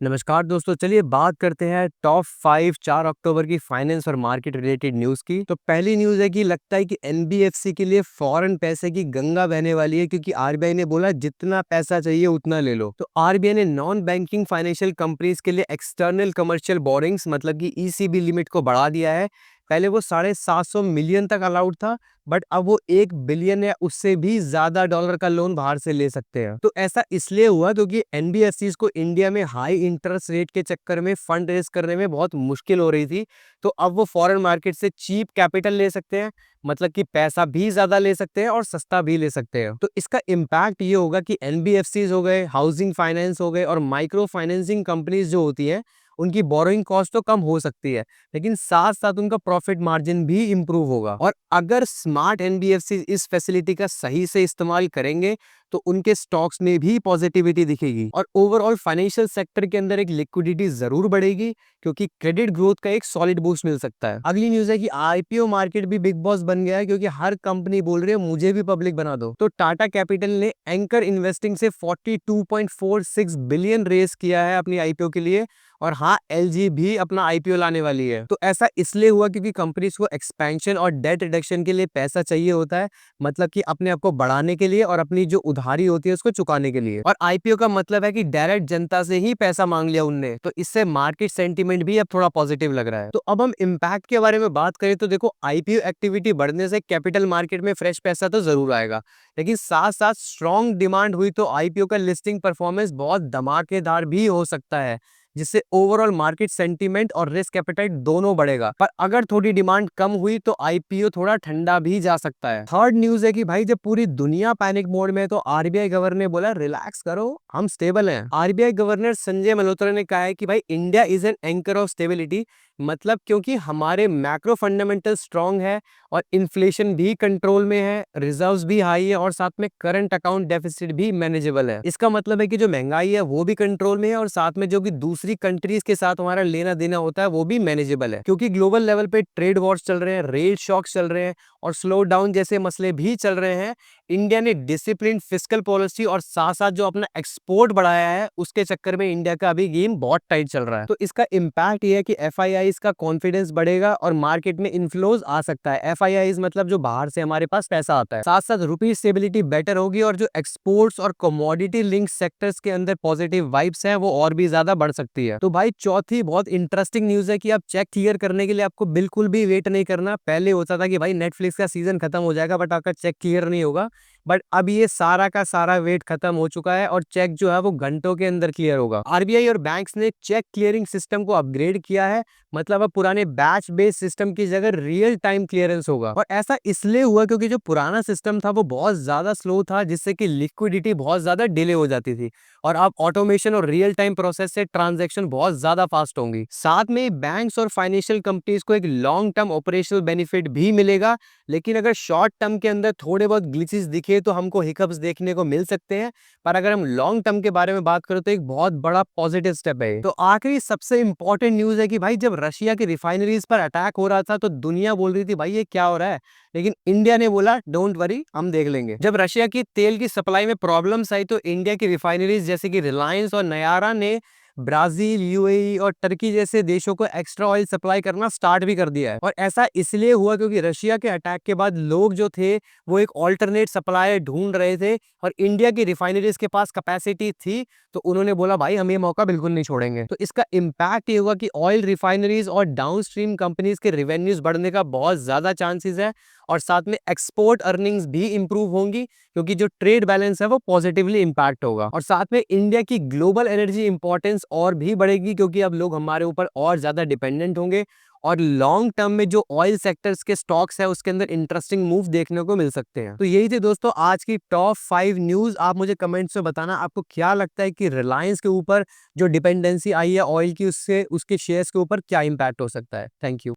नमस्कार दोस्तों, चलिए बात करते हैं टॉप 5 4 अक्टूबर की फाइनेंस और मार्केट रिलेटेड न्यूज़ की। तो पहली न्यूज़ है कि लगता है कि एनबीएफसी के लिए फॉरेन पैसे की गंगा बहने वाली है, क्योंकि आरबीआई ने बोला जितना पैसा चाहिए उतना ले लो। तो आरबीआई ने नॉन बैंकिंग फाइनेंशियल कंपनीज के लिए एक्सटर्नल कमर्शियल बोरिंग्स मतलब कि ईसीबी लिमिट को बढ़ा दिया है। पहले वो 750 मिलियन तक अलाउड था, बट अब वो 1 बिलियन या उससे भी ज्यादा डॉलर का लोन बाहर से ले सकते हैं। तो ऐसा इसलिए हुआ क्योंकि एनबीएफसीज को इंडिया में हाई इंटरेस्ट रेट के चक्कर में फंड रेज करने में बहुत मुश्किल हो रही थी। तो अब वो फॉरेन मार्केट से चीप कैपिटल ले सकते हैं, मतलब कि पैसा भी ज्यादा ले सकते हैं और सस्ता भी ले सकते हैं। तो इसका इम्पैक्ट ये होगा कि एनबीएफसीज हो गए, हाउसिंग फाइनेंस हो गए और माइक्रो फाइनेंसिंग कंपनीज जो होती हैं, उनकी बोरोइंग कॉस्ट तो कम हो सकती है, लेकिन साथ साथ उनका प्रॉफिट मार्जिन भी इंप्रूव होगा। और अगर स्मार्ट एनबीएफसी इस फैसिलिटी का सही से इस्तेमाल करेंगे तो उनके स्टॉक्स में भी पॉजिटिविटी दिखेगी और ओवरऑल फाइनेंशियल सेक्टर के अंदर एक लिक्विडिटी जरूर बढ़ेगी, क्योंकि क्रेडिट ग्रोथ का एक सॉलिड बूस्ट मिल सकता है। अगली न्यूज है कि आईपीओ मार्केट भी बिग बॉस बन गया है, क्योंकि हर कंपनी बोल रही है मुझे भी पब्लिक बना दो। तो टाटा कैपिटल ने एंकर इन्वेस्टिंग से 42.46 बिलियन रेस किया है अपनी आईपीओ के लिए। और हाँ, एलजी भी अपना आईपीओ लाने वाली है। तो ऐसा इसलिए हुआ क्योंकि कंपनीज को एक्सपेंशन और डेट रिडक्शन के लिए पैसा चाहिए होता है, मतलब कि अपने आप को बढ़ाने के लिए और अपनी जो उधारी होती है उसको चुकाने के लिए। और आईपीओ का मतलब है कि डायरेक्ट जनता से ही पैसा मांग लिया उनने, तो इससे मार्केट सेंटीमेंट भी अब थोड़ा पॉजिटिव लग रहा है। तो अब हम इम्पैक्ट के बारे में बात करें तो देखो, आईपीओ एक्टिविटी बढ़ने से कैपिटल मार्केट में फ्रेश पैसा तो जरूर आएगा, लेकिन साथ साथ स्ट्रॉन्ग डिमांड हुई तो आईपीओ का लिस्टिंग परफॉर्मेंस बहुत धमाकेदार भी हो सकता है, जिससे ओवरऑल मार्केट सेंटीमेंट और रिस्क एपेटाइट दोनों बढ़ेगा। पर अगर थोड़ी डिमांड कम हुई तो आईपीओ थोड़ा ठंडा भी जा सकता है। थर्ड न्यूज है कि भाई जब पूरी दुनिया पैनिक मोड में है तो आरबीआई गवर्नर ने बोला रिलैक्स करो, हम स्टेबल हैं। आरबीआई गवर्नर संजय मल्होत्रा ने कहा है कि भाई India is an anchor of stability, मतलब क्योंकि हमारे मैक्रो फंडामेंटल स्ट्रांग है और इन्फ्लेशन भी कंट्रोल में है, रिजर्व्स भी हाई है और साथ में करंट अकाउंट डेफिसिट भी मैनेजेबल है। इसका मतलब है कि जो महंगाई है वो भी कंट्रोल में है और साथ में जो भी दूसरी कंट्रीज के साथ हमारा लेना देना होता है वो भी मैनेजेबल है, क्योंकि ग्लोबल लेवल पे ट्रेड वॉर्स चल रहे हैं, रेट शॉक्स चल रहे हैं और स्लो डाउन जैसे मसले भी चल रहे हैं। इंडिया ने डिसिप्लिन फिस्कल पॉलिसी और साथ साथ जो अपना एक्सपोर्ट बढ़ाया है उसके चक्कर में इंडिया का अभी गेम बहुत टाइट चल रहा है। तो इसका इम्पैक्ट ये है कि एफआईआईज का कॉन्फिडेंस बढ़ेगा और मार्केट में इन्फ्लोज आ सकता है। एफआईआईज मतलब जो बाहर से हमारे पास पैसा आता है। साथ साथ रुपी स्टेबिलिटी बेटर होगी और जो एक्सपोर्ट्स और कमोडिटी लिंक सेक्टर्स के अंदर पॉजिटिव वाइब्स हैं वो और भी ज्यादा बढ़ सकती है। तो भाई चौथी बहुत इंटरेस्टिंग न्यूज है कि आप चेक क्लियर करने के लिए आपको बिल्कुल भी वेट नहीं करना। पहले होता था कि भाई नेटफ्लिक्स का सीजन खत्म हो जाएगा बट आपका चेक क्लियर नहीं होगा, बट अब ये सारा का सारा वेट खत्म हो चुका है और चेक जो है वो घंटों के अंदर क्लियर होगा। आरबीआई और बैंक्स ने चेक क्लियरिंग सिस्टम को अपग्रेड किया है, मतलब अब पुराने बैच बेस्ड सिस्टम की जगह रियल टाइम क्लियरेंस होगा। और ऐसा इसलिए हुआ क्योंकि जो पुराना सिस्टम था वो बहुत ज्यादा स्लो था, जिससे कि लिक्विडिटी बहुत ज्यादा डिले हो जाती थी। और अब ऑटोमेशन और रियल टाइम प्रोसेस से ट्रांजैक्शन बहुत ज्यादा फास्ट होंगी। साथ में बैंक्स और फाइनेंशियल कंपनीज को एक लॉन्ग टर्म ऑपरेशनल बेनिफिट भी मिलेगा, लेकिन अगर शॉर्ट टर्म के अंदर थोड़े बहुत ग्लिचेस दिखे तो हमको हिकअप्स देखने को मिल सकते हैं। पर अगर हम लॉन्ग टर्म के बारे में बात करें तो एक बहुत बड़ा पॉजिटिव स्टेप है। तो आखिरी सबसे इंपॉर्टेंट न्यूज है कि भाई जब रशिया की रिफाइनरीज पर अटैक हो रहा था तो दुनिया बोल रही थी भाई ये क्या हो रहा है, लेकिन इंडिया ने बोला डोंट वरी, हम देख लेंगे। जब रशिया की तेल की सप्लाई में प्रॉब्लम्स आई तो इंडिया की रिफाइनरीज जैसे कि रिलायंस और नयारा ने ब्राजील, यूएई और टर्की जैसे देशों को एक्स्ट्रा ऑयल सप्लाई करना स्टार्ट भी कर दिया है। और ऐसा इसलिए हुआ क्योंकि रशिया के अटैक के बाद लोग जो थे वो एक ऑल्टरनेट सप्लाई ढूंढ रहे थे और इंडिया की रिफाइनरीज के पास कैपेसिटी थी, तो उन्होंने बोला भाई हम ये मौका बिल्कुल नहीं छोड़ेंगे। तो इसका इम्पैक्ट ये होगा कि ऑयल रिफाइनरीज और डाउनस्ट्रीम कंपनीज के रेवेन्यूज बढ़ने का बहुत ज्यादा चांसेस है और साथ में एक्सपोर्ट अर्निंग्स भी इंप्रूव होंगी, क्योंकि जो ट्रेड बैलेंस है वो पॉजिटिवली इंपैक्ट होगा। और साथ में इंडिया की ग्लोबल एनर्जी इंपॉर्टेंस और भी बढ़ेगी, क्योंकि अब लोग हमारे ऊपर और ज्यादा डिपेंडेंट होंगे और लॉन्ग टर्म में जो ऑयल सेक्टर्स के स्टॉक्स है उसके अंदर इंटरेस्टिंग मूव देखने को मिल सकते हैं। तो यही थे दोस्तों आज की टॉप 5 न्यूज। आप मुझे कमेंट्स में बताना आपको क्या लगता है कि रिलायंस के ऊपर जो डिपेंडेंसी आई है ऑयल की, उससे उसके शेयर्स के ऊपर क्या इंपैक्ट हो सकता है। Thank you.